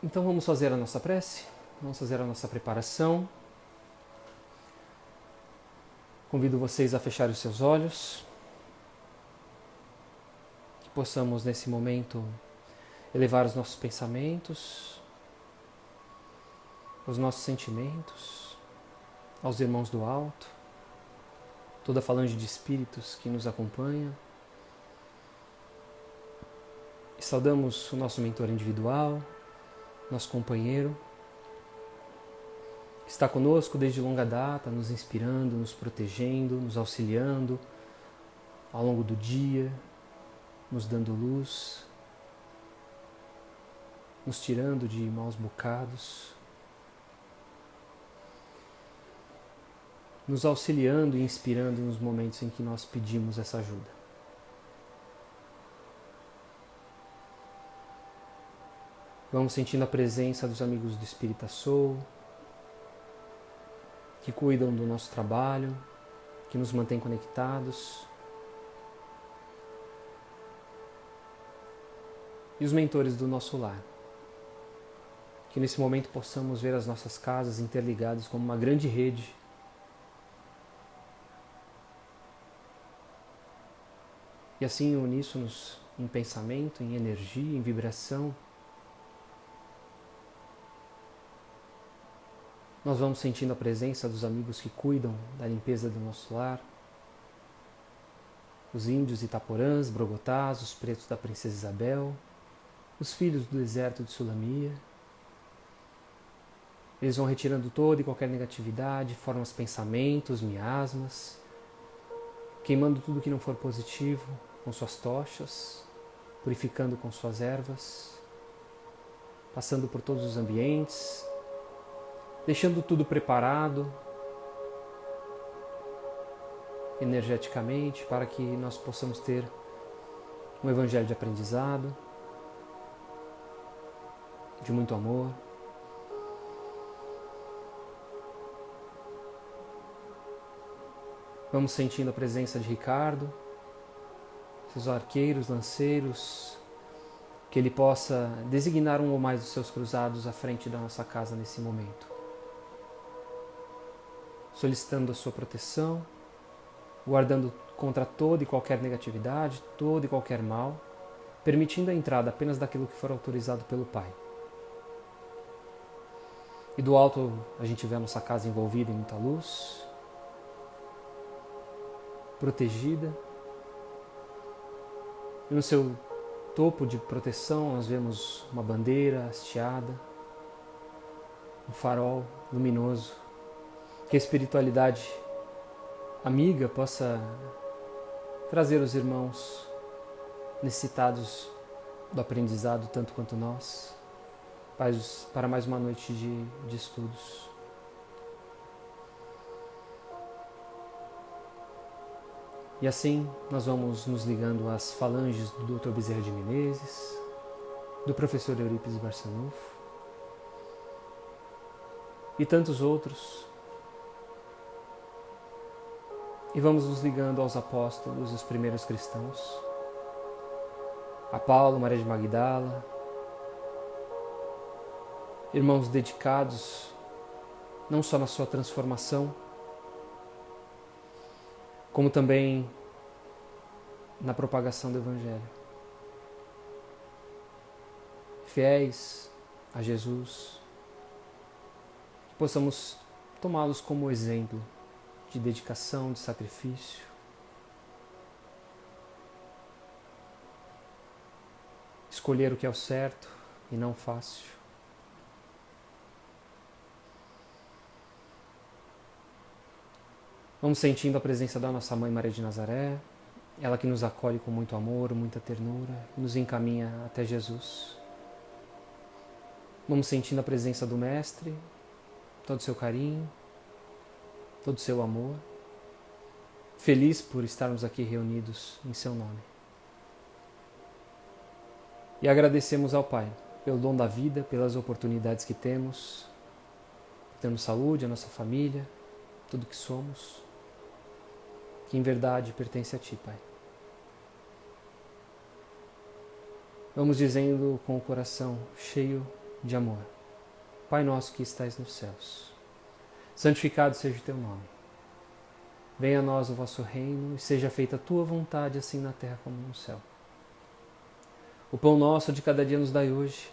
Então vamos fazer a nossa prece, vamos fazer a nossa preparação. Convido vocês a fechar os seus olhos, que possamos nesse momento elevar os nossos pensamentos, os nossos sentimentos aos irmãos do alto, toda a falange de espíritos que nos acompanha. E saudamos o nosso mentor individual, nosso companheiro, que está conosco desde longa data, nos inspirando, nos protegendo, nos auxiliando ao longo do dia, nos dando luz, nos tirando de maus bocados, nos auxiliando e inspirando nos momentos em que nós pedimos essa ajuda. Vamos sentindo a presença dos amigos do Espírita Soul, que cuidam do nosso trabalho, que nos mantêm conectados. E os mentores do nosso lar. Que nesse momento possamos ver as nossas casas interligadas como uma grande rede. E assim uníssonos em pensamento, em energia, em vibração. Nós vamos sentindo a presença dos amigos que cuidam da limpeza do nosso lar. Os índios itaporãs, brogotás, os pretos da Princesa Isabel, os filhos do deserto de Sulamia. Eles vão retirando toda e qualquer negatividade, formas pensamentos, miasmas, queimando tudo que não for positivo com suas tochas, purificando com suas ervas, passando por todos os ambientes, deixando tudo preparado energeticamente para que nós possamos ter um evangelho de aprendizado, de muito amor. Vamos sentindo a presença de Ricardo, seus arqueiros, lanceiros, que ele possa designar um ou mais dos seus cruzados à frente da nossa casa nesse momento, solicitando a sua proteção, guardando contra toda e qualquer negatividade, todo e qualquer mal, permitindo a entrada apenas daquilo que for autorizado pelo Pai. E do alto a gente vê a nossa casa envolvida em muita luz, protegida. E no seu topo de proteção nós vemos uma bandeira hasteada, um farol luminoso, que a espiritualidade amiga possa trazer os irmãos necessitados do aprendizado tanto quanto nós, para mais uma noite de estudos. E assim nós vamos nos ligando às falanges do Dr. Bezerra de Menezes, do professor Eurípides Barçanufo e tantos outros. E vamos nos ligando aos apóstolos, os primeiros cristãos, a Paulo, Maria de Magdala, irmãos dedicados não só na sua transformação, como também na propagação do Evangelho. Fiéis a Jesus, que possamos tomá-los como exemplo de dedicação, de sacrifício. Escolher o que é o certo e não fácil. Vamos sentindo a presença da nossa Mãe Maria de Nazaré, ela que nos acolhe com muito amor, muita ternura, nos encaminha até Jesus. Vamos sentindo a presença do Mestre, todo o seu carinho, todo o seu amor, feliz por estarmos aqui reunidos em seu nome. E agradecemos ao Pai pelo dom da vida, pelas oportunidades que temos, temos saúde, a nossa família, tudo que somos, que em verdade pertence a Ti, Pai. Vamos dizendo com o coração cheio de amor. Pai nosso que estais nos céus, santificado seja o teu nome. Venha a nós o vosso reino e seja feita a tua vontade, assim na terra como no céu. O pão nosso de cada dia nos dai hoje.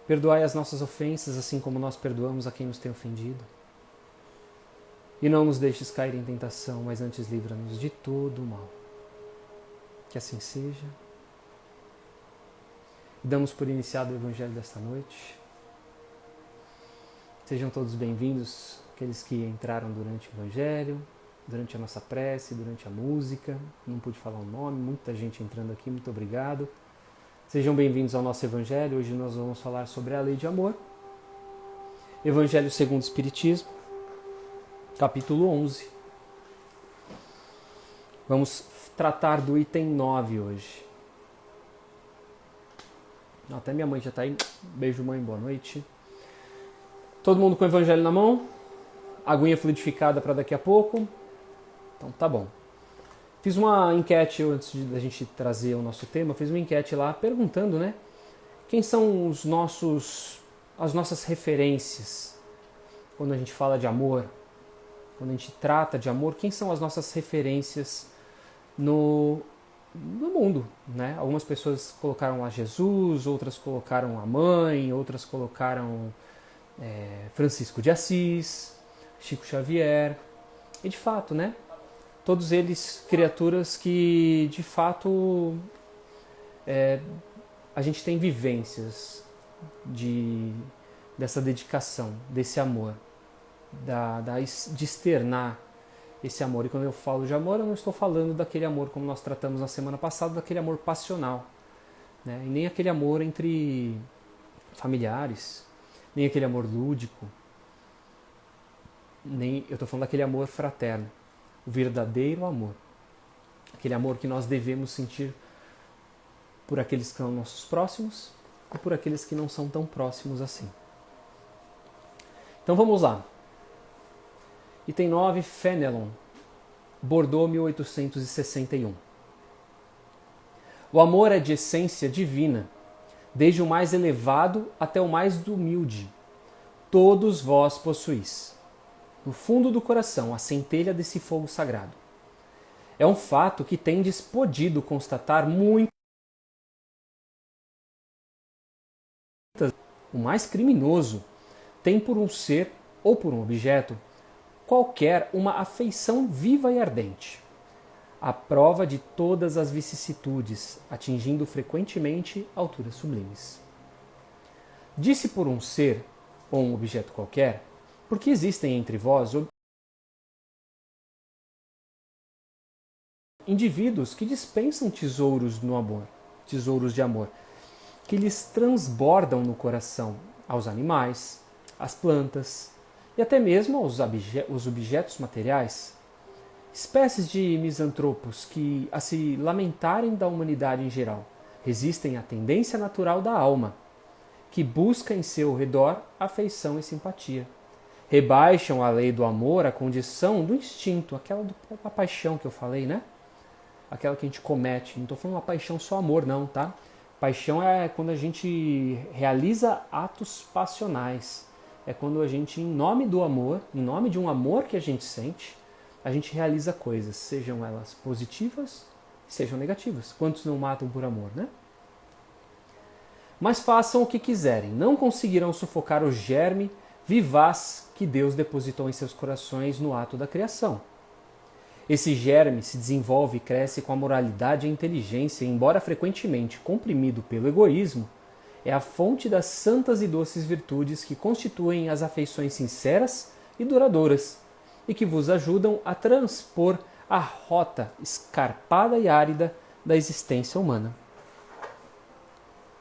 Perdoai as nossas ofensas, assim como nós perdoamos a quem nos tem ofendido. E não nos deixes cair em tentação, mas antes livra-nos de todo o mal. Que assim seja. E damos por iniciado o Evangelho desta noite. Sejam todos bem-vindos, aqueles que entraram durante o Evangelho, durante a nossa prece, durante a música. Não pude falar o nome, muita gente entrando aqui, muito obrigado. Sejam bem-vindos ao nosso Evangelho. Hoje nós vamos falar sobre a lei de amor. Evangelho segundo o Espiritismo, capítulo 11. Vamos tratar do item 9 hoje. Até minha mãe já está aí. Beijo, mãe, boa noite. Todo mundo com o Evangelho na mão? Aguinha fluidificada para daqui a pouco? Então tá bom. Fiz uma enquete antes da gente trazer o nosso tema. Fiz uma enquete lá perguntando, né? Quem são as nossas referências quando a gente fala de amor? Quando a gente trata de amor, quem são as nossas referências no mundo, né? Algumas pessoas colocaram lá Jesus, outras colocaram a mãe, outras colocaram Francisco de Assis, Chico Xavier. E de fato, né? Todos eles criaturas que, de fato, a gente tem vivências dessa dedicação, desse amor. De externar esse amor. E quando eu falo de amor, eu não estou falando daquele amor como nós tratamos na semana passada, daquele amor passional, né? E nem aquele amor entre familiares, nem aquele amor lúdico, nem eu estou falando daquele amor fraterno, o verdadeiro amor, aquele amor que nós devemos sentir por aqueles que são nossos próximos e por aqueles que não são tão próximos assim. Então vamos lá. Item 9, Fenelon, Bordeaux, 1861. O amor é de essência divina, desde o mais elevado até o mais humilde. Todos vós possuís, no fundo do coração, a centelha desse fogo sagrado. É um fato que tendes podido constatar muito. O mais criminoso tem por um ser ou por um objeto qualquer uma afeição viva e ardente, à prova de todas as vicissitudes, atingindo frequentemente alturas sublimes. Disse por um ser ou um objeto qualquer, porque existem entre vós indivíduos que dispensam tesouros no amor, tesouros de amor, que lhes transbordam no coração aos animais, às plantas, e até mesmo aos objetos materiais, espécies de misantropos que, a se lamentarem da humanidade em geral, resistem à tendência natural da alma, que busca em seu redor afeição e simpatia. Rebaixam a lei do amor à condição do instinto, aquela da paixão que eu falei, né? Aquela que a gente comete. Não estou falando uma paixão só amor, não, tá? Paixão é quando a gente realiza atos passionais. É quando a gente, em nome do amor, em nome de um amor que a gente sente, a gente realiza coisas, sejam elas positivas, sejam negativas. Quantos não matam por amor, né? Mas façam o que quiserem, não conseguirão sufocar o germe vivaz que Deus depositou em seus corações no ato da criação. Esse germe se desenvolve e cresce com a moralidade e a inteligência, e, embora frequentemente comprimido pelo egoísmo, é a fonte das santas e doces virtudes que constituem as afeições sinceras e duradouras e que vos ajudam a transpor a rota escarpada e árida da existência humana.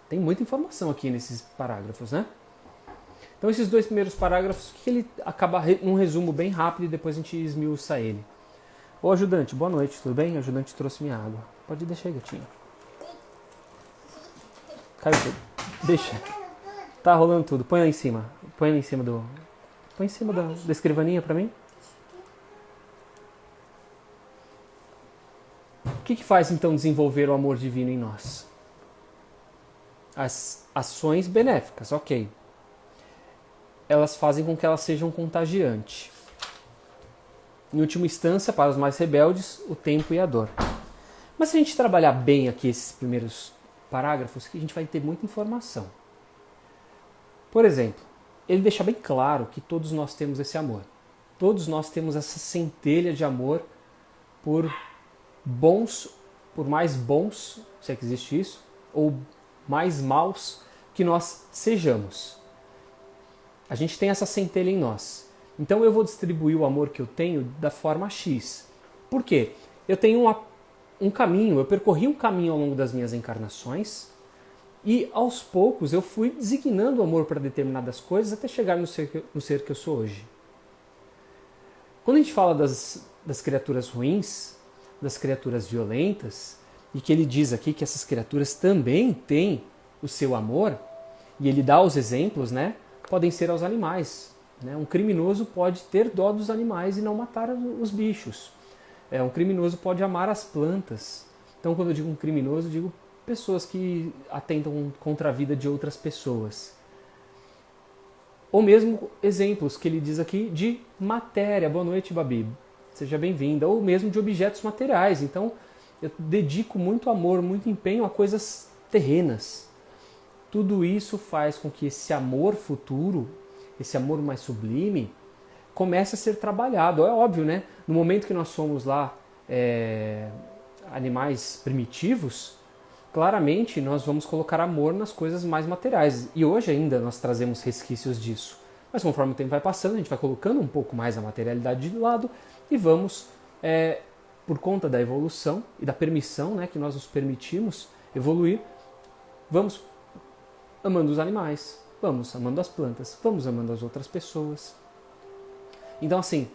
Tem muita informação aqui nesses parágrafos, né? Então esses dois primeiros parágrafos, que ele acaba num resumo bem rápido e depois a gente esmiuça ele. Ô ajudante, boa noite, tudo bem? O ajudante trouxe minha água. Pode deixar aí, gatinho. Caiu tudo. Deixa. Tá rolando tudo. Põe lá em cima. Põe lá em cima do... Põe em cima da escrivaninha pra mim. O que faz então desenvolver o amor divino em nós? as ações benéficas, ok. Elas fazem com que elas sejam contagiantes. Em última instância, para os mais rebeldes, o tempo e a dor. Mas se a gente trabalhar bem aqui esses primeiros parágrafos, a gente vai ter muita informação. Por exemplo, ele deixa bem claro que todos nós temos esse amor. Todos nós temos essa centelha de amor por mais bons, se é que existe isso, ou mais maus que nós sejamos. A gente tem essa centelha em nós. Então eu vou distribuir o amor que eu tenho da forma X. Por quê? Eu tenho um caminho, eu percorri um caminho ao longo das minhas encarnações e aos poucos eu fui designando o amor para determinadas coisas até chegar no ser que eu sou hoje. Quando a gente fala das criaturas ruins, das criaturas violentas, e que ele diz aqui que essas criaturas também têm o seu amor, e ele dá os exemplos, né? Podem ser aos animais. Né? Um criminoso pode ter dó dos animais e não matar os bichos. Um criminoso pode amar as plantas. Então, quando eu digo um criminoso, eu digo pessoas que atentam contra a vida de outras pessoas. Ou mesmo exemplos que ele diz aqui de matéria. Boa noite, Babi. Seja bem-vinda. Ou mesmo de objetos materiais. Então, eu dedico muito amor, muito empenho a coisas terrenas. Tudo isso faz com que esse amor futuro, esse amor mais sublime, comece a ser trabalhado. É óbvio, né? No momento que nós somos lá animais primitivos, claramente nós vamos colocar amor nas coisas mais materiais. E hoje ainda nós trazemos resquícios disso. Mas conforme o tempo vai passando, a gente vai colocando um pouco mais a materialidade de lado e vamos, por conta da evolução e da permissão, né, que nós nos permitimos evoluir, vamos amando os animais, vamos amando as plantas, vamos amando as outras pessoas. Então, assim,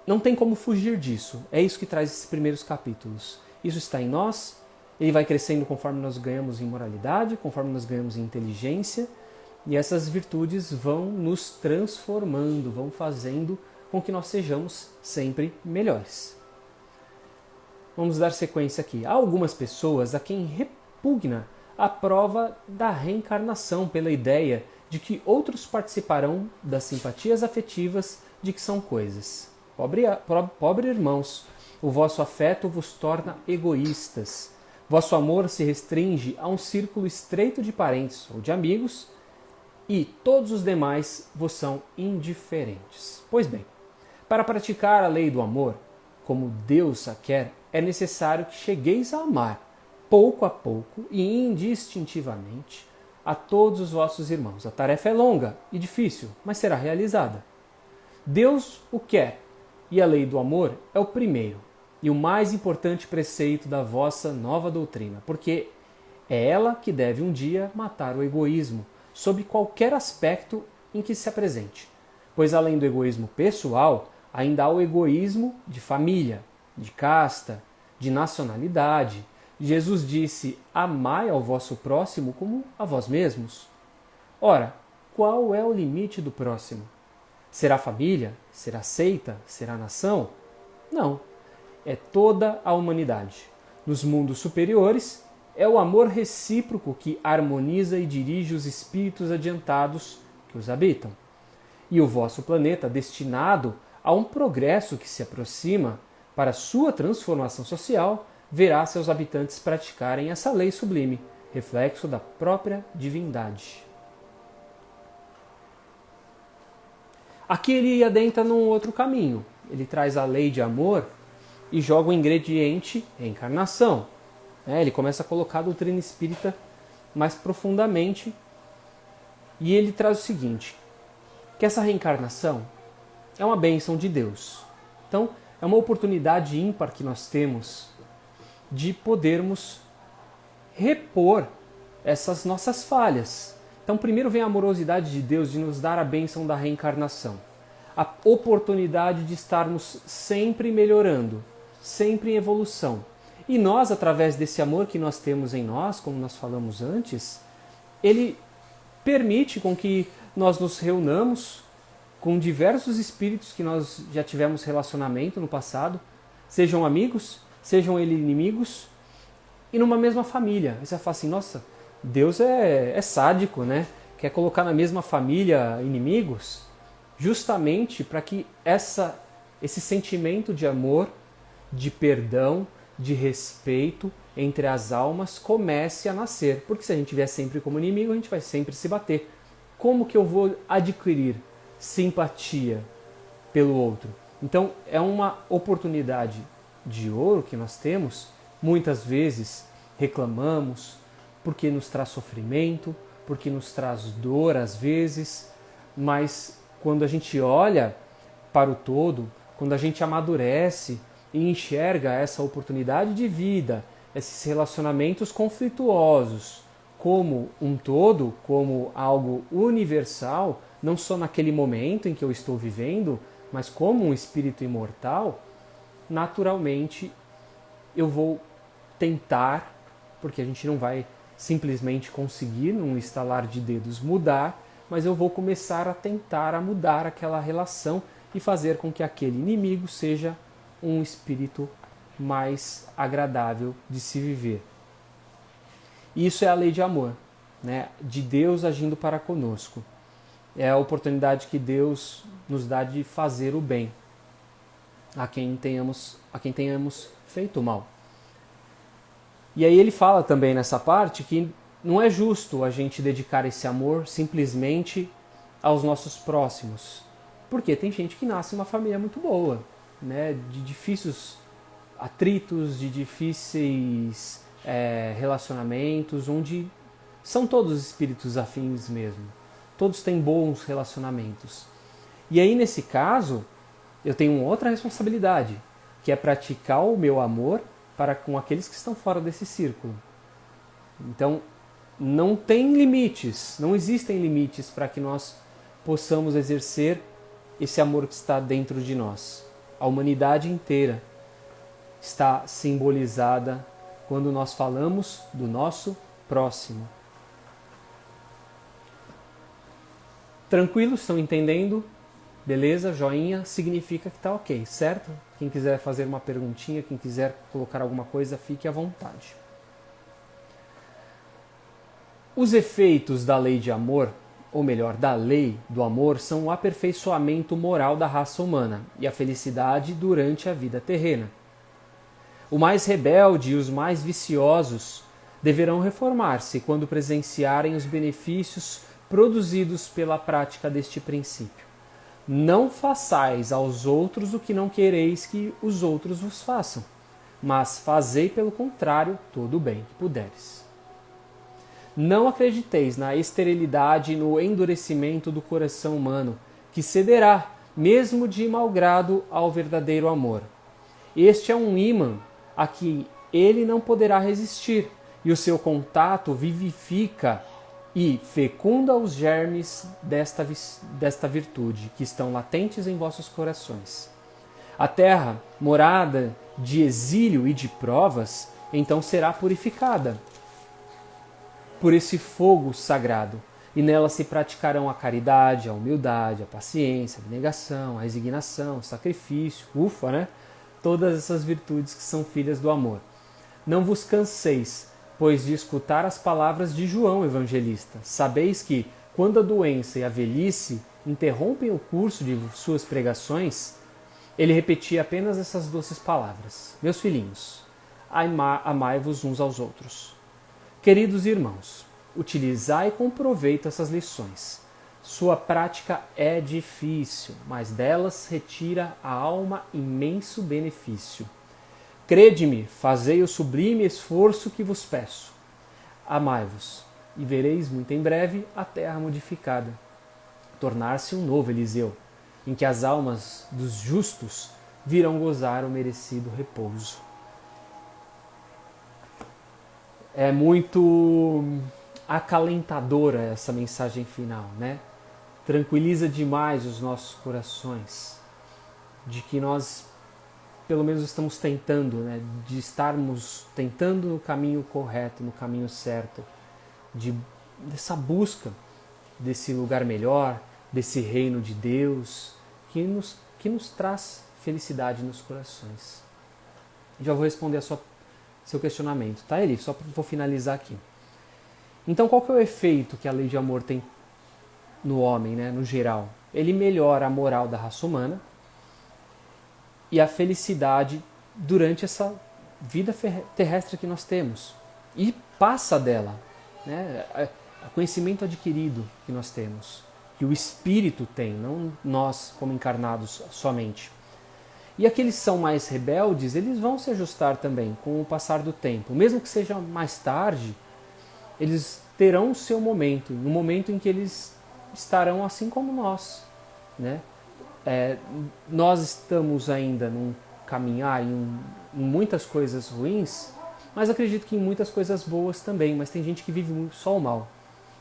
não tem como fugir disso. É isso que traz esses primeiros capítulos. Isso está em nós, ele vai crescendo conforme nós ganhamos em moralidade, conforme nós ganhamos em inteligência, e essas virtudes vão nos transformando, vão fazendo com que nós sejamos sempre melhores. Vamos dar sequência aqui. Há algumas pessoas a quem repugna a prova da reencarnação pela ideia de que outros participarão das simpatias afetivas de que são coisas. Pobre irmãos, o vosso afeto vos torna egoístas. Vosso amor se restringe a um círculo estreito de parentes ou de amigos e todos os demais vos são indiferentes. Pois bem, para praticar a lei do amor, como Deus a quer, é necessário que chegueis a amar, pouco a pouco e indistintivamente, a todos os vossos irmãos. A tarefa é longa e difícil, mas será realizada. Deus o quer, e a lei do amor é o primeiro e o mais importante preceito da vossa nova doutrina, porque é ela que deve um dia matar o egoísmo, sob qualquer aspecto em que se apresente. Pois além do egoísmo pessoal, ainda há o egoísmo de família, de casta, de nacionalidade. Jesus disse: amai ao vosso próximo como a vós mesmos. Ora, qual é o limite do próximo? Será família? Será seita? Será nação? Não. É toda a humanidade. Nos mundos superiores, é o amor recíproco que harmoniza e dirige os espíritos adiantados que os habitam. E o vosso planeta, destinado a um progresso que se aproxima para sua transformação social, verá seus habitantes praticarem essa lei sublime, reflexo da própria divindade. Aqui ele adentra num outro caminho. Ele traz a lei de amor e joga o ingrediente reencarnação. Ele começa a colocar a doutrina espírita mais profundamente e ele traz o seguinte, que essa reencarnação é uma bênção de Deus. Então, é uma oportunidade ímpar que nós temos de podermos repor essas nossas falhas. Então, primeiro vem a amorosidade de Deus de nos dar a bênção da reencarnação. A oportunidade de estarmos sempre melhorando, sempre em evolução. E nós, através desse amor que nós temos em nós, como nós falamos antes, ele permite com que nós nos reunamos com diversos espíritos que nós já tivemos relacionamento no passado, sejam amigos, sejam eles inimigos, e numa mesma família. Aí você fala assim, nossa, Deus é sádico, né? Quer colocar na mesma família inimigos, justamente para que esse sentimento de amor, de perdão, de respeito entre as almas comece a nascer. Porque se a gente vier sempre como inimigo, a gente vai sempre se bater. Como que eu vou adquirir simpatia pelo outro? Então é uma oportunidade de ouro que nós temos. Muitas vezes reclamamos porque nos traz sofrimento, porque nos traz dor às vezes, mas quando a gente olha para o todo, quando a gente amadurece e enxerga essa oportunidade de vida, esses relacionamentos conflituosos como um todo, como algo universal, não só naquele momento em que eu estou vivendo, mas como um espírito imortal, naturalmente eu vou tentar, porque a gente não vai simplesmente conseguir, num estalar de dedos, mudar, mas eu vou começar a tentar a mudar aquela relação e fazer com que aquele inimigo seja um espírito mais agradável de se viver. Isso é a lei de amor, né? De Deus agindo para conosco. É a oportunidade que Deus nos dá de fazer o bem a quem tenhamos feito mal. E aí ele fala também nessa parte que não é justo a gente dedicar esse amor simplesmente aos nossos próximos. Porque tem gente que nasce em uma família muito boa, né? De difíceis atritos, de difíceis relacionamentos, onde são todos espíritos afins mesmo. Todos têm bons relacionamentos. E aí, nesse caso, eu tenho uma outra responsabilidade, que é praticar o meu amor para com aqueles que estão fora desse círculo. Então, não tem limites, não existem limites para que nós possamos exercer esse amor que está dentro de nós. A humanidade inteira está simbolizada quando nós falamos do nosso próximo. Tranquilos? Estão entendendo? Beleza? Joinha significa que está ok, certo? Quem quiser fazer uma perguntinha, quem quiser colocar alguma coisa, fique à vontade. Os efeitos da lei de amor, ou melhor, da lei do amor, são o aperfeiçoamento moral da raça humana e a felicidade durante a vida terrena. O mais rebelde e os mais viciosos deverão reformar-se quando presenciarem os benefícios produzidos pela prática deste princípio. Não façais aos outros o que não quereis que os outros vos façam, mas fazei pelo contrário todo o bem que puderes. Não acrediteis na esterilidade e no endurecimento do coração humano, que cederá, mesmo de mau grado, ao verdadeiro amor. Este é um ímã a que ele não poderá resistir, e o seu contato vivifica e fecunda os germes desta virtude, que estão latentes em vossos corações. A terra, morada de exílio e de provas, então será purificada por esse fogo sagrado, e nela se praticarão a caridade, a humildade, a paciência, a abnegação, a resignação, o sacrifício, né? Todas essas virtudes que são filhas do amor. Não vos canseis, pois, de escutar as palavras de João Evangelista. Sabeis que, quando a doença e a velhice interrompem o curso de suas pregações, ele repetia apenas essas doces palavras: meus filhinhos, amai-vos uns aos outros. Queridos irmãos, utilizai com proveito essas lições. Sua prática é difícil, mas delas retira a alma imenso benefício. Crede-me, fazei o sublime esforço que vos peço. Amai-vos, e vereis muito em breve a terra modificada, tornar-se um novo Eliseu, em que as almas dos justos virão gozar o merecido repouso. É muito acalentadora essa mensagem final, né? Tranquiliza demais os nossos corações, de que nós pelo menos estamos tentando, né? De estarmos tentando no caminho correto, no caminho certo, dessa busca desse lugar melhor, desse reino de Deus, que nos traz felicidade nos corações. Já vou responder seu questionamento, tá, Eli? Só vou finalizar aqui. Então qual que é o efeito que a lei de amor tem no homem, né, no geral? Ele melhora a moral da raça humana e a felicidade durante essa vida terrestre que nós temos. E passa dela, né? O conhecimento adquirido que nós temos, que o espírito tem, não nós como encarnados somente. E aqueles que são mais rebeldes, eles vão se ajustar também com o passar do tempo. Mesmo que seja mais tarde, eles terão o seu momento, no momento em que eles estarão assim como nós, né? Nós estamos ainda num caminhar em muitas coisas ruins, mas acredito que em muitas coisas boas também, mas tem gente que vive só o mal.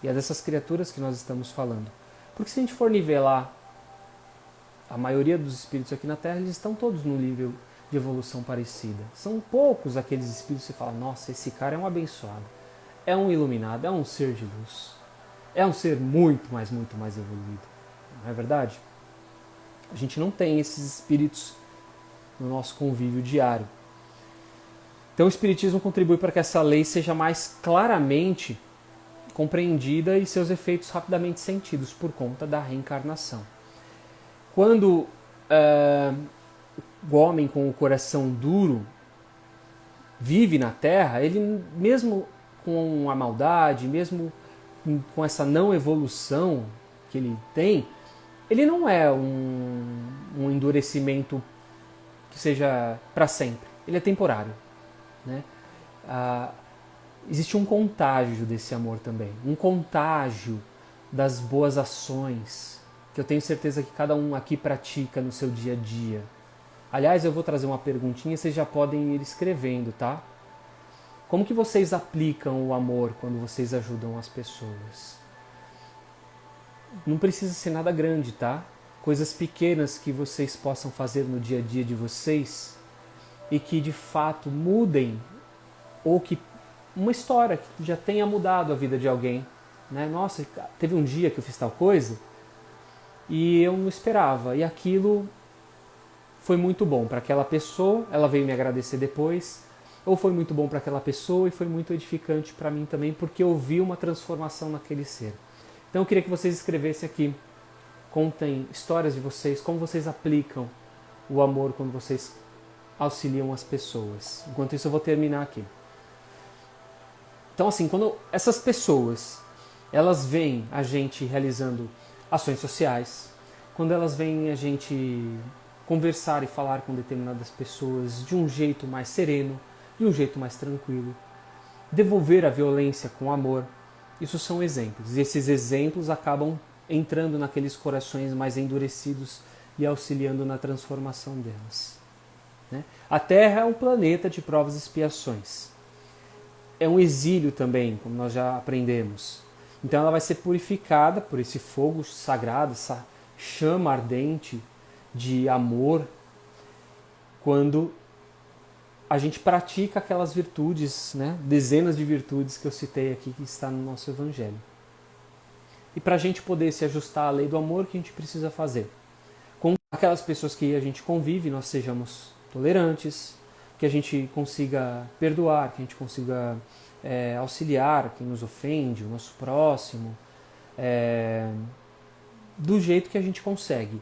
E é dessas criaturas que nós estamos falando. Porque se a gente for nivelar a maioria dos espíritos aqui na Terra, eles estão todos num nível de evolução parecida. São poucos aqueles espíritos que você fala, nossa, esse cara é um abençoado, é um iluminado, é um ser de luz, é um ser muito mais evoluído. Não é verdade? A gente não tem esses espíritos no nosso convívio diário. Então o Espiritismo contribui para que essa lei seja mais claramente compreendida e seus efeitos rapidamente sentidos por conta da reencarnação. Quando o homem com o coração duro vive na Terra, ele mesmo com a maldade, mesmo com essa não evolução que ele tem, ele não é um endurecimento que seja para sempre. Ele é temporário, né? Existe um contágio desse amor também, um contágio das boas ações, que eu tenho certeza que cada um aqui pratica no seu dia a dia. Aliás, eu vou trazer uma perguntinha, vocês já podem ir escrevendo, tá? Como que vocês aplicam o amor quando vocês ajudam as pessoas? Não precisa ser nada grande, tá? Coisas pequenas que vocês possam fazer no dia a dia de vocês e que de fato mudem, ou que uma história que já tenha mudado a vida de alguém, né? Nossa, teve um dia que eu fiz tal coisa e eu não esperava, e aquilo foi muito bom para aquela pessoa, ela veio me agradecer depois, ou foi muito bom para aquela pessoa e foi muito edificante para mim também, porque eu vi uma transformação naquele ser. Então eu queria que vocês escrevessem aqui, contem histórias de vocês, como vocês aplicam o amor quando vocês auxiliam as pessoas. Enquanto isso eu vou terminar aqui. Então assim, quando essas pessoas, elas veem a gente realizando ações sociais, quando elas veem a gente conversar e falar com determinadas pessoas de um jeito mais sereno, de um jeito mais tranquilo, devolver a violência com amor, isso são exemplos. E esses exemplos acabam entrando naqueles corações mais endurecidos e auxiliando na transformação delas. Né? A Terra é um planeta de provas e expiações. É um exílio também, como nós já aprendemos. Então ela vai ser purificada por esse fogo sagrado, essa chama ardente de amor, quando a gente pratica aquelas virtudes, né? Dezenas de virtudes que eu citei aqui, que está no nosso Evangelho. E para a gente poder se ajustar à lei do amor, o que a gente precisa fazer? Com aquelas pessoas que a gente convive, nós sejamos tolerantes, que a gente consiga perdoar, que a gente consiga auxiliar quem nos ofende, o nosso próximo, do jeito que a gente consegue.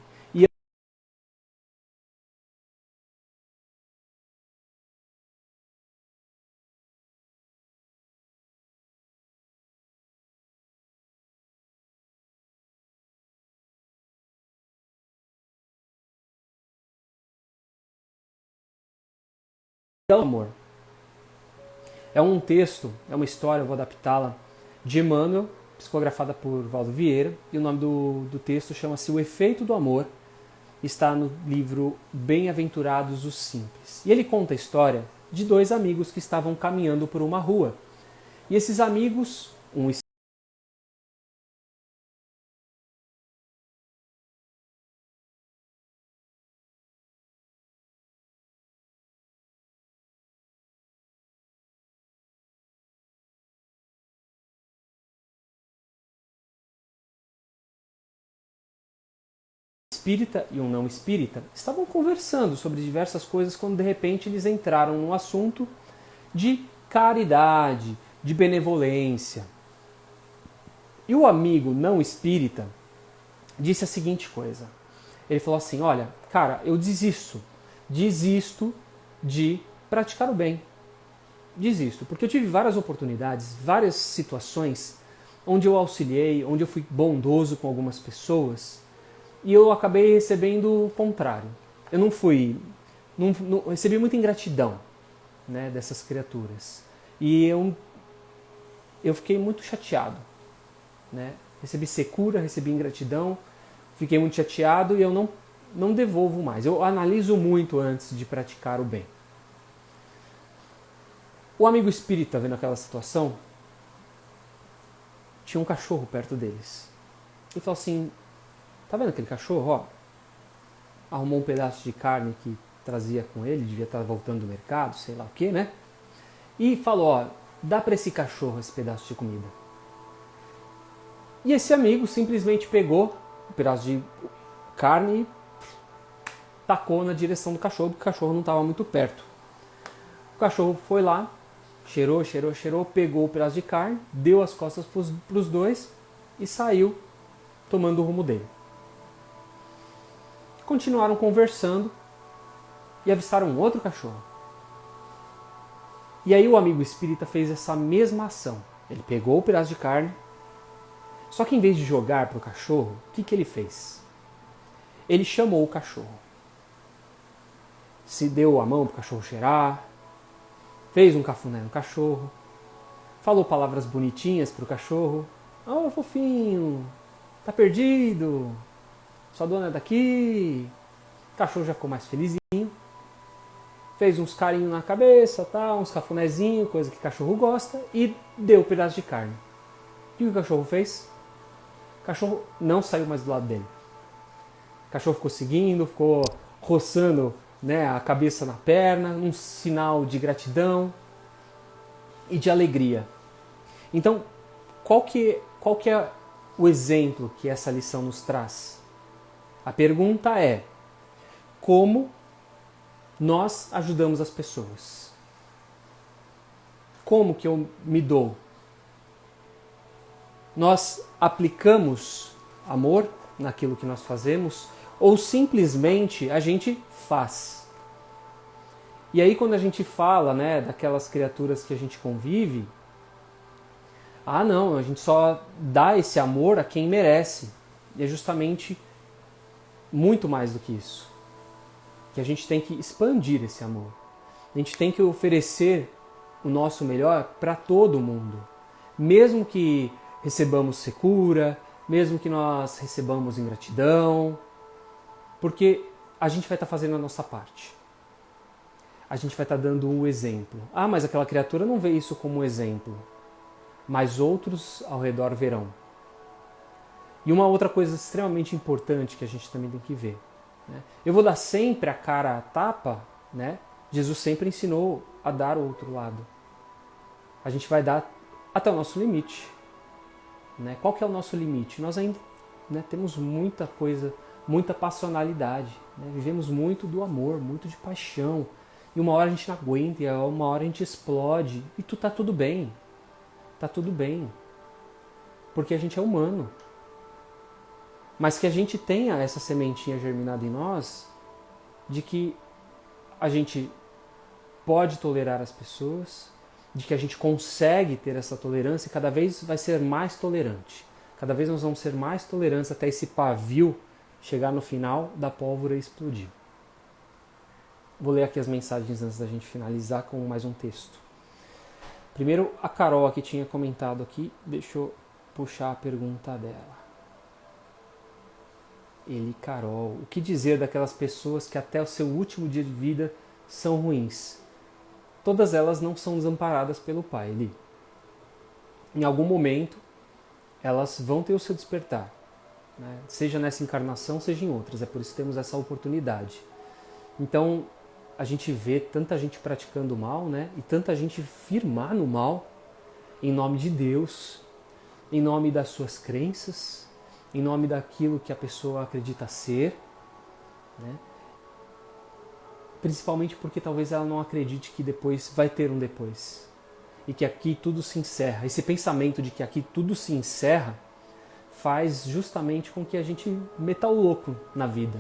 E o amor é um texto, é uma história, eu vou adaptá-la, de Emmanuel, psicografada por Valdo Vieira, e o nome do texto chama-se O Efeito do Amor, está no livro Bem-aventurados os Simples. E ele conta a história de dois amigos que estavam caminhando por uma rua. E esses amigos, um espírita e um não espírita, estavam conversando sobre diversas coisas quando de repente eles entraram num assunto de caridade, de benevolência. E o amigo não espírita disse a seguinte coisa. Ele falou assim, olha, cara, eu desisto de praticar o bem. Desisto, porque eu tive várias oportunidades, várias situações onde eu auxiliei, onde eu fui bondoso com algumas pessoas e eu acabei recebendo o contrário. Eu não recebi muita ingratidão, né, dessas criaturas. E eu fiquei muito chateado, né? Recebi secura, recebi ingratidão, fiquei muito chateado e eu não devolvo mais. Eu analiso muito antes de praticar o bem. O amigo espírita, vendo aquela situação, tinha um cachorro perto deles. Ele falou assim, tá vendo aquele cachorro? Ó, arrumou um pedaço de carne que trazia com ele, devia estar voltando do mercado, sei lá o que, né? E falou, ó, dá para esse cachorro esse pedaço de comida. E esse amigo simplesmente pegou um pedaço de carne e tacou na direção do cachorro, porque o cachorro não estava muito perto. O cachorro foi lá, cheirou, pegou o pedaço de carne, deu as costas para os dois e saiu tomando o rumo dele. Continuaram conversando e avistaram um outro cachorro. E aí o amigo espírita fez essa mesma ação. Ele pegou o pedaço de carne, só que em vez de jogar para o cachorro, o que ele fez? Ele chamou o cachorro. Se deu a mão para o cachorro cheirar, fez um cafuné no cachorro, falou palavras bonitinhas para o cachorro. Oh, fofinho, tá perdido, sua dona é daqui. O cachorro já ficou mais felizinho, fez uns carinhos na cabeça, tá, uns cafunézinhos, coisa que cachorro gosta, e deu um pedaço de carne. O que o cachorro fez? O cachorro não saiu mais do lado dele. O cachorro ficou seguindo, ficou roçando, né, a cabeça na perna, um sinal de gratidão e de alegria. Então, qual que é o exemplo que essa lição nos traz? A pergunta é, como nós ajudamos as pessoas? Como que eu me dou? Nós aplicamos amor naquilo que nós fazemos ou simplesmente a gente faz? E aí quando a gente fala, né, daquelas criaturas que a gente convive, ah não, a gente só dá esse amor a quem merece. E é justamente muito mais do que isso. Que a gente tem que expandir esse amor. A gente tem que oferecer o nosso melhor para todo mundo. Mesmo que recebamos secura, mesmo que nós recebamos ingratidão, porque a gente vai estar fazendo a nossa parte. A gente vai estar dando um exemplo. Ah, mas aquela criatura não vê isso como um exemplo. Mas outros ao redor verão. E uma outra coisa extremamente importante que a gente também tem que ver. Né? Eu vou dar sempre a cara a tapa, né? Jesus sempre ensinou a dar o outro lado. A gente vai dar até o nosso limite. Né? Qual que é o nosso limite? Nós ainda, né, temos muita coisa, muita passionalidade. Né? Vivemos muito do amor, muito de paixão. E uma hora a gente não aguenta, e uma hora a gente explode. E tá tudo bem. Tá tudo bem. Porque a gente é humano. Mas que a gente tenha essa sementinha germinada em nós de que a gente pode tolerar as pessoas, de que a gente consegue ter essa tolerância e cada vez vai ser mais tolerante. Cada vez nós vamos ser mais tolerantes até esse pavio chegar no final da pólvora e explodir. Vou ler aqui as mensagens antes da gente finalizar com mais um texto. Primeiro, a Carol aqui tinha comentado aqui, deixa eu puxar a pergunta dela. Carol, o que dizer daquelas pessoas que até o seu último dia de vida são ruins? Todas elas não são desamparadas pelo Pai, Eli. Em algum momento, elas vão ter o seu despertar. Né? Seja nessa encarnação, seja em outras. É por isso que temos essa oportunidade. Então, a gente vê tanta gente praticando mal, né? E tanta gente firmar no mal, em nome de Deus, em nome das suas crenças, em nome daquilo que a pessoa acredita ser, né? Principalmente porque talvez ela não acredite que depois vai ter um depois. E que aqui tudo se encerra. Esse pensamento de que aqui tudo se encerra faz justamente com que a gente meta o louco na vida.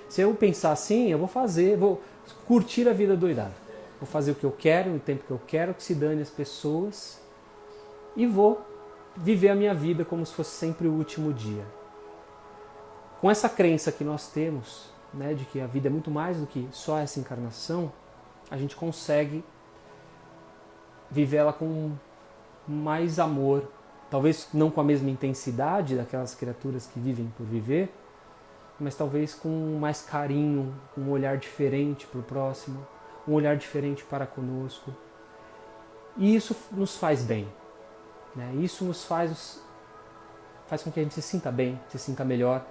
Se eu pensar assim, eu vou curtir a vida doidada. Vou fazer o que eu quero, no tempo que eu quero, que se dane as pessoas, e vou viver a minha vida como se fosse sempre o último dia. Com essa crença que nós temos, né, de que a vida é muito mais do que só essa encarnação, a gente consegue viver ela com mais amor, talvez não com a mesma intensidade daquelas criaturas que vivem por viver, mas talvez com mais carinho, um olhar diferente para o próximo, um olhar diferente para conosco. E isso nos faz bem, né? Isso nos faz com que a gente se sinta bem, se sinta melhor.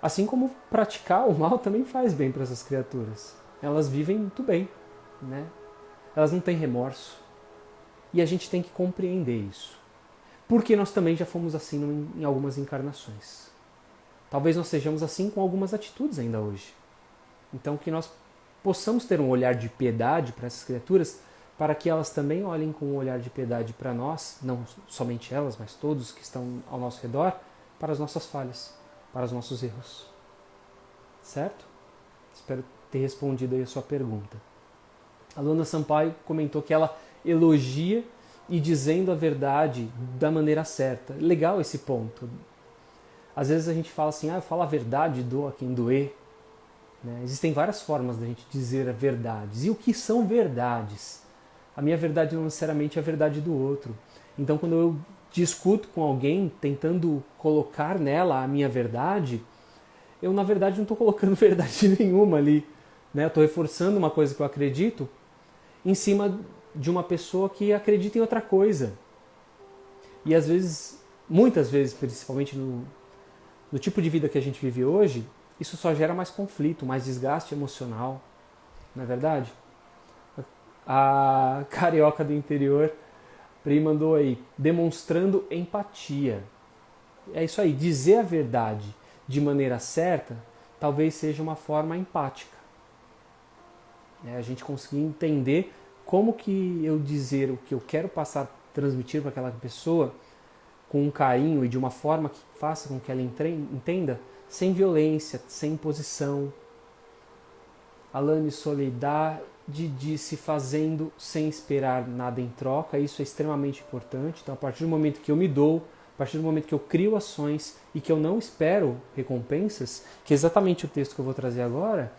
Assim como praticar o mal também faz bem para essas criaturas. Elas vivem muito bem, né? Elas não têm remorso. E a gente tem que compreender isso. Porque nós também já fomos assim em algumas encarnações. Talvez nós sejamos assim com algumas atitudes ainda hoje. Então que nós possamos ter um olhar de piedade para essas criaturas, para que elas também olhem com um olhar de piedade para nós, não somente elas, mas todos que estão ao nosso redor, para as nossas falhas, para os nossos erros. Certo? Espero ter respondido aí a sua pergunta. A Luana Sampaio comentou que ela elogia e dizendo a verdade da maneira certa. Legal esse ponto. Às vezes a gente fala assim, eu falo a verdade, doa quem doer. Né? Existem várias formas da gente dizer a verdade. E o que são verdades? A minha verdade não necessariamente é a verdade do outro. Então quando eu discuto com alguém, tentando colocar nela a minha verdade, eu na verdade não estou colocando verdade nenhuma ali. Né? Eu estou reforçando uma coisa que eu acredito em cima de uma pessoa que acredita em outra coisa. E às vezes, muitas vezes, principalmente no tipo de vida que a gente vive hoje, isso só gera mais conflito, mais desgaste emocional. Não é verdade? A carioca do interior, Pri, mandou aí, demonstrando empatia. É isso aí, dizer a verdade de maneira certa talvez seja uma forma empática. A gente conseguir entender como que eu dizer o que eu quero passar, transmitir para aquela pessoa com um carinho e de uma forma que faça com que ela entenda, sem violência, sem imposição. Alane Soledade disse fazendo sem esperar nada em troca. Isso é extremamente importante. Então, a partir do momento que eu me dou, a partir do momento que eu crio ações e que eu não espero recompensas, que é exatamente o texto que eu vou trazer agora,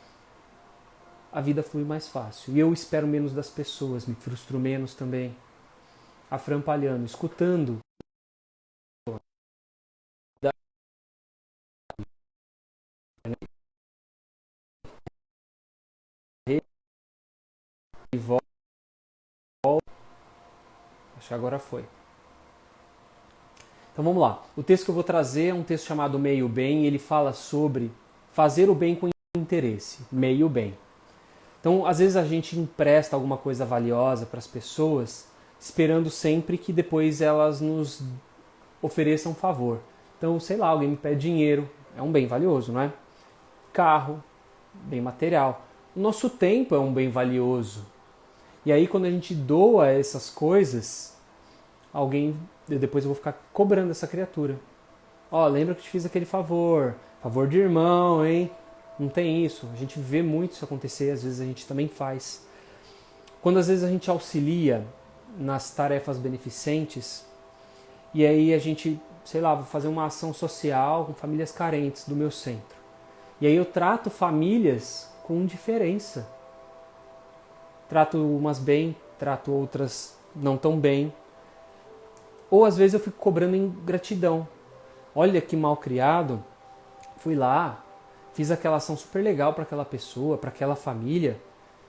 a vida flui mais fácil. E eu espero menos das pessoas, me frustro menos também. A Fran Palhano, escutando. E volta. Acho que agora foi. Então vamos lá. O texto que eu vou trazer é um texto chamado Meio Bem. Ele fala sobre fazer o bem com interesse. Meio bem. Então, às vezes a gente empresta alguma coisa valiosa para as pessoas, esperando sempre que depois elas nos ofereçam um favor. Então, sei lá, alguém me pede dinheiro, é um bem valioso, não é? Carro, bem material. O nosso tempo é um bem valioso. E aí, quando a gente doa essas coisas, depois eu vou ficar cobrando essa criatura. Lembra que eu te fiz aquele favor de irmão, hein? Não tem isso. A gente vê muito isso acontecer, às vezes a gente também faz. Quando às vezes a gente auxilia nas tarefas beneficentes, e aí a gente, sei lá, vou fazer uma ação social com famílias carentes do meu centro. E aí eu trato famílias com diferença. Trato umas bem, trato outras não tão bem. Ou às vezes eu fico cobrando ingratidão. Olha que mal criado, fui lá, fiz aquela ação super legal para aquela pessoa, para aquela família,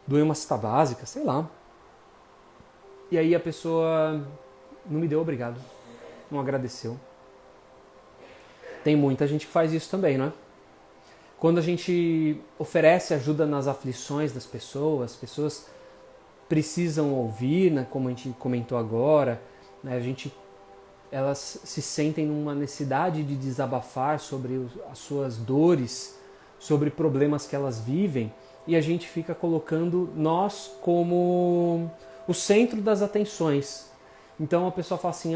doei uma cesta básica, sei lá. E aí a pessoa não me deu obrigado, não agradeceu. Tem muita gente que faz isso também, não é? Quando a gente oferece ajuda nas aflições das pessoas, as pessoas precisam ouvir, né, como a gente comentou agora, né, elas se sentem numa necessidade de desabafar sobre as suas dores, sobre problemas que elas vivem, e a gente fica colocando nós como o centro das atenções. Então a pessoa fala assim,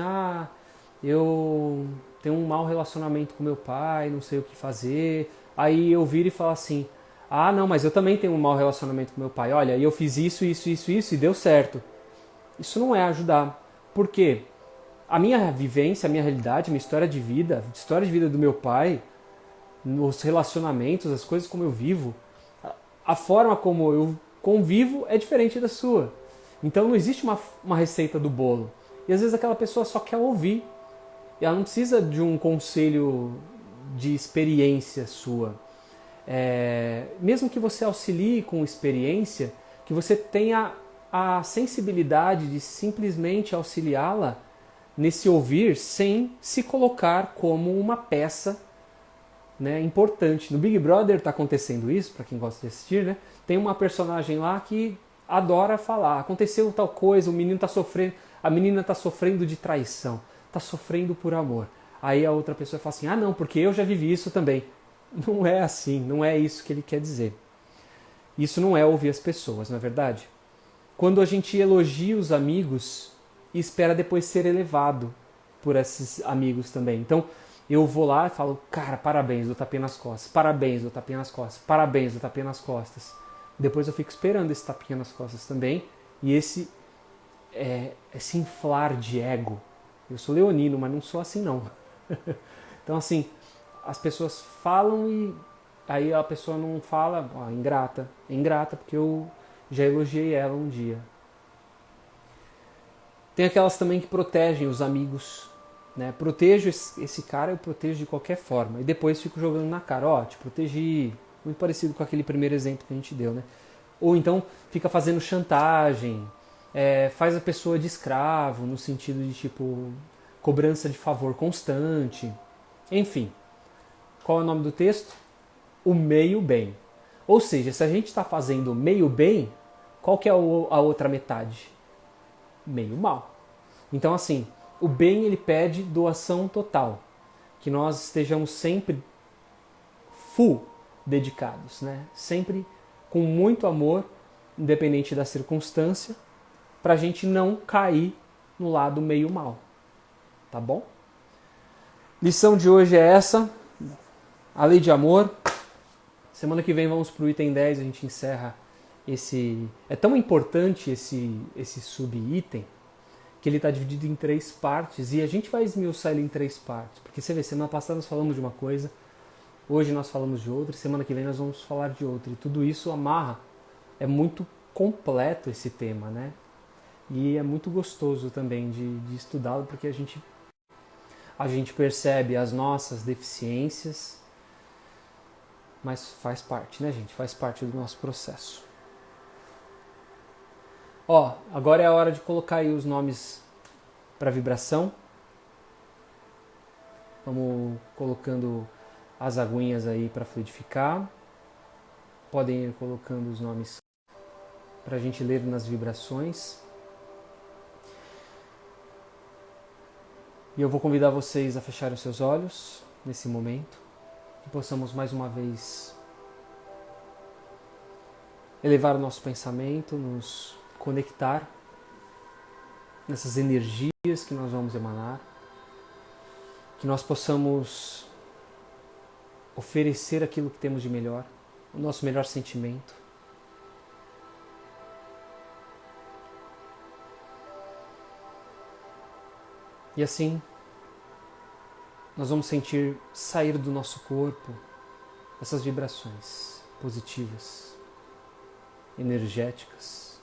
eu tenho um mau relacionamento com meu pai, não sei o que fazer. Aí eu viro e falo assim, ah não, mas eu também tenho um mau relacionamento com meu pai. Olha, eu fiz isso e deu certo. Isso não é ajudar. Por quê? A minha vivência, a minha realidade, a minha história de vida do meu pai, os relacionamentos, as coisas como eu vivo, a forma como eu convivo é diferente da sua. Então não existe uma receita do bolo. E às vezes aquela pessoa só quer ouvir. E ela não precisa de um conselho de experiência sua. Mesmo que você auxilie com experiência, que você tenha a sensibilidade de simplesmente auxiliá-la nesse ouvir sem se colocar como uma peça, né, importante. No Big Brother está acontecendo isso, para quem gosta de assistir, né? Tem uma personagem lá que adora falar, aconteceu tal coisa, o menino está sofrendo, a menina está sofrendo de traição, está sofrendo por amor. Aí a outra pessoa fala assim, ah não, porque eu já vivi isso também. Não é assim, não é isso que ele quer dizer. Isso não é ouvir as pessoas, não é verdade? Quando a gente elogia os amigos e espera depois ser elevado por esses amigos também. Então, eu vou lá e falo, cara, parabéns, dou tapinha nas costas, parabéns, dou tapinha nas costas, parabéns, dou tapinha nas costas. Depois eu fico esperando esse tapinha nas costas também e esse inflar de ego. Eu sou leonino, mas não sou assim não. Então, assim, as pessoas falam e aí a pessoa não fala, ó, ingrata. É ingrata porque eu já elogiei ela um dia. Tem aquelas também que protegem os amigos, né? Protejo esse cara, eu protejo de qualquer forma. E depois fico jogando na cara, ó, te protegi. Muito parecido com aquele primeiro exemplo que a gente deu, né? Ou então fica fazendo chantagem, faz a pessoa de escravo, no sentido de tipo cobrança de favor constante. Enfim, qual é o nome do texto? O meio bem. Ou seja, se a gente está fazendo meio bem, qual que é a outra metade? Meio mal. Então assim, o bem ele pede doação total, que nós estejamos sempre full dedicados, né? Sempre com muito amor, independente da circunstância, para a gente não cair no lado meio mal, tá bom? Lição de hoje é essa, a lei de amor. Semana que vem vamos para o item 10, a gente encerra esse... É tão importante esse sub-item que ele está dividido em 3 partes e a gente vai esmiuçar ele em 3 partes. Porque você vê, semana passada nós falamos de uma coisa, hoje nós falamos de outra e semana que vem nós vamos falar de outra. E tudo isso amarra. É muito completo esse tema, né? E é muito gostoso também de estudá-lo porque a gente percebe as nossas deficiências, mas faz parte, né, gente? Faz parte do nosso processo. Ó, agora é a hora de colocar aí os nomes para vibração. Vamos colocando as aguinhas aí para fluidificar. Podem ir colocando os nomes para a gente ler nas vibrações. E eu vou convidar vocês a fecharem os seus olhos nesse momento. Que possamos mais uma vez elevar o nosso pensamento, nos conectar nessas energias que nós vamos emanar, que nós possamos oferecer aquilo que temos de melhor, o nosso melhor sentimento. E assim, nós vamos sentir sair do nosso corpo essas vibrações positivas, energéticas,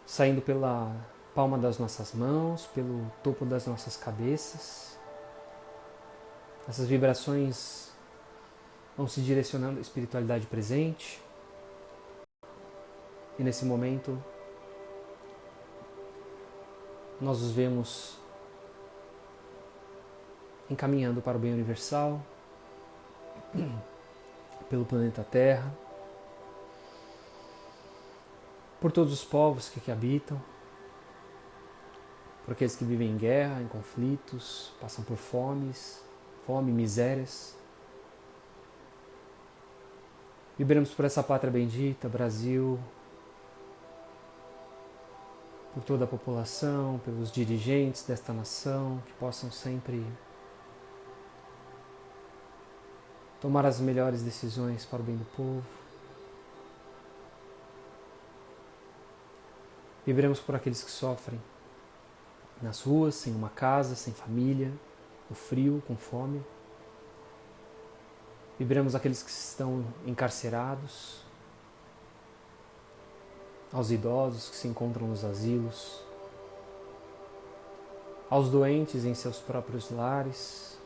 saindo pela palma das nossas mãos, pelo topo das nossas cabeças. Essas vibrações vão se direcionando à espiritualidade presente. E nesse momento, nós os vemos encaminhando para o bem universal, pelo planeta Terra, por todos os povos que aqui habitam, por aqueles que vivem em guerra, em conflitos, passam por fome, misérias. Vibramos por essa pátria bendita, Brasil, por toda a população, pelos dirigentes desta nação, que possam sempre tomar as melhores decisões para o bem do povo. Vibremos por aqueles que sofrem nas ruas, sem uma casa, sem família, no frio, com fome. Vibremos aqueles que estão encarcerados, aos idosos que se encontram nos asilos, aos doentes em seus próprios lares,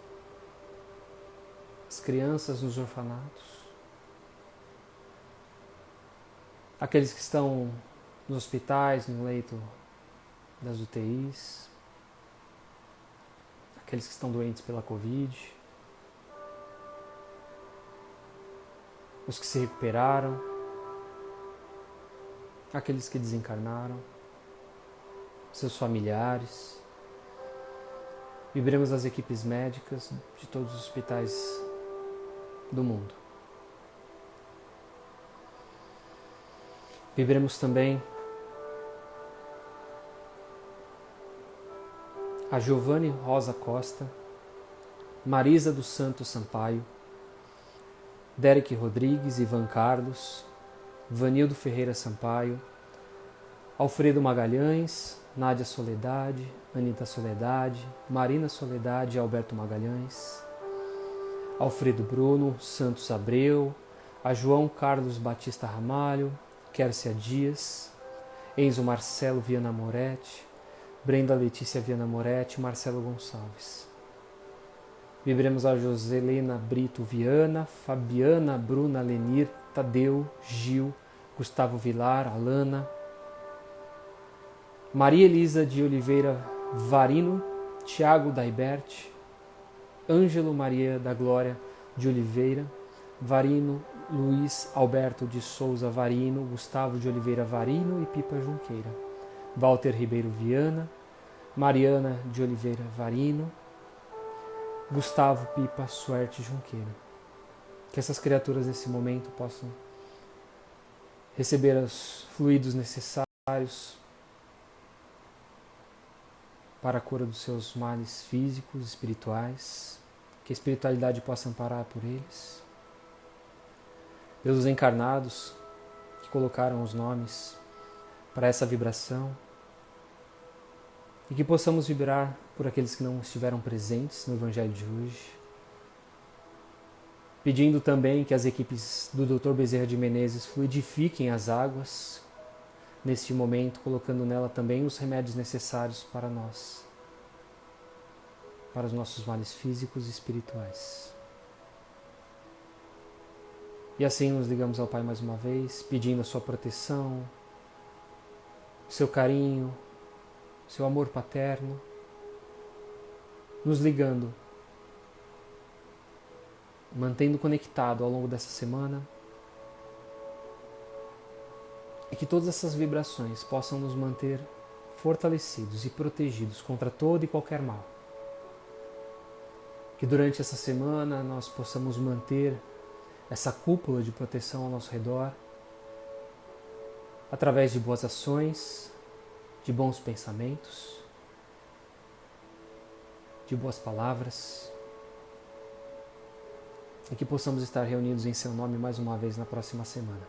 as crianças nos orfanatos, aqueles que estão nos hospitais, no leito das UTIs, aqueles que estão doentes pela Covid, os que se recuperaram, aqueles que desencarnaram, seus familiares. Vibremos as equipes médicas de todos os hospitais do mundo. Vibremos também a Giovanni Rosa Costa, Marisa dos Santos Sampaio, Derek Rodrigues, Ivan Carlos, Vanildo Ferreira Sampaio, Alfredo Magalhães, Nádia Soledade, Anita Soledade, Marina Soledade e Alberto Magalhães, Alfredo Bruno Santos Abreu, a João Carlos Batista Ramalho, Quércia Dias, Enzo Marcelo Viana Moretti, Brenda Letícia Viana Moretti e Marcelo Gonçalves. Vibremos a Joselena Brito Viana, Fabiana Bruna Lenir, Tadeu, Gil, Gustavo Vilar, Alana, Maria Elisa de Oliveira Varino, Tiago Daibert, Ângelo Maria da Glória de Oliveira Varino, Luiz Alberto de Souza Varino, Gustavo de Oliveira Varino e Pipa Junqueira, Walter Ribeiro Viana, Mariana de Oliveira Varino, Gustavo Pipa Suerte Junqueira. Que essas criaturas nesse momento possam receber os fluidos necessários para a cura dos seus males físicos, espirituais, que a espiritualidade possa amparar por eles. Pelos encarnados que colocaram os nomes para essa vibração, e que possamos vibrar por aqueles que não estiveram presentes no Evangelho de hoje, pedindo também que as equipes do Dr. Bezerra de Menezes fluidifiquem as águas neste momento, colocando nela também os remédios necessários para nós, para os nossos males físicos e espirituais. E assim nos ligamos ao Pai mais uma vez, pedindo a sua proteção, o seu carinho, o seu amor paterno, nos ligando, mantendo conectado ao longo dessa semana, e que todas essas vibrações possam nos manter fortalecidos e protegidos contra todo e qualquer mal. Que durante essa semana nós possamos manter essa cúpula de proteção ao nosso redor, através de boas ações, de bons pensamentos, de boas palavras, e que possamos estar reunidos em seu nome mais uma vez na próxima semana.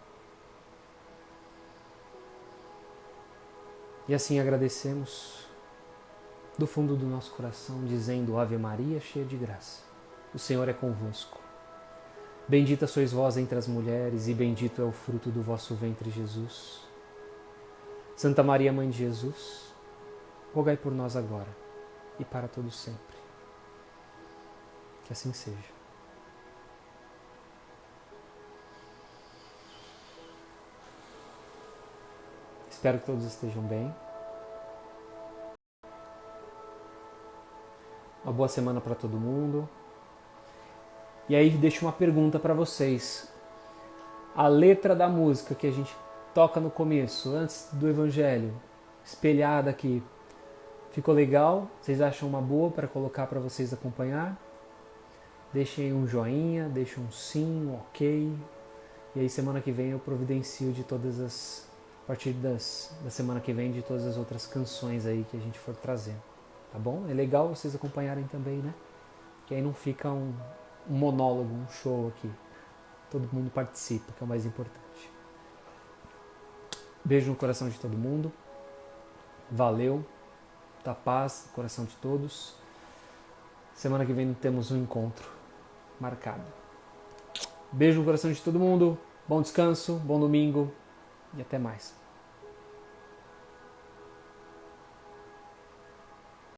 E assim agradecemos do fundo do nosso coração, dizendo: Ave Maria, cheia de graça, o Senhor é convosco. Bendita sois vós entre as mulheres, e bendito é o fruto do vosso ventre, Jesus. Santa Maria, Mãe de Jesus, rogai por nós agora e para todo sempre. Que assim seja. Espero que todos estejam bem. Uma boa semana para todo mundo. E aí deixo uma pergunta para vocês. A letra da música que a gente toca no começo, antes do Evangelho, espelhada aqui, ficou legal? Vocês acham uma boa para colocar para vocês acompanhar? Deixem um joinha, deixem um sim, um ok. E aí semana que vem eu providencio de todas as partir da semana que vem de todas as outras canções aí que a gente for trazendo, tá bom? É legal vocês acompanharem também, né? Que aí não fica um monólogo, um show aqui. Todo mundo participa, que é o mais importante. Beijo no coração de todo mundo. Valeu. Da paz no coração de todos. Semana que vem temos um encontro marcado. Beijo no coração de todo mundo. Bom descanso, bom domingo e até mais.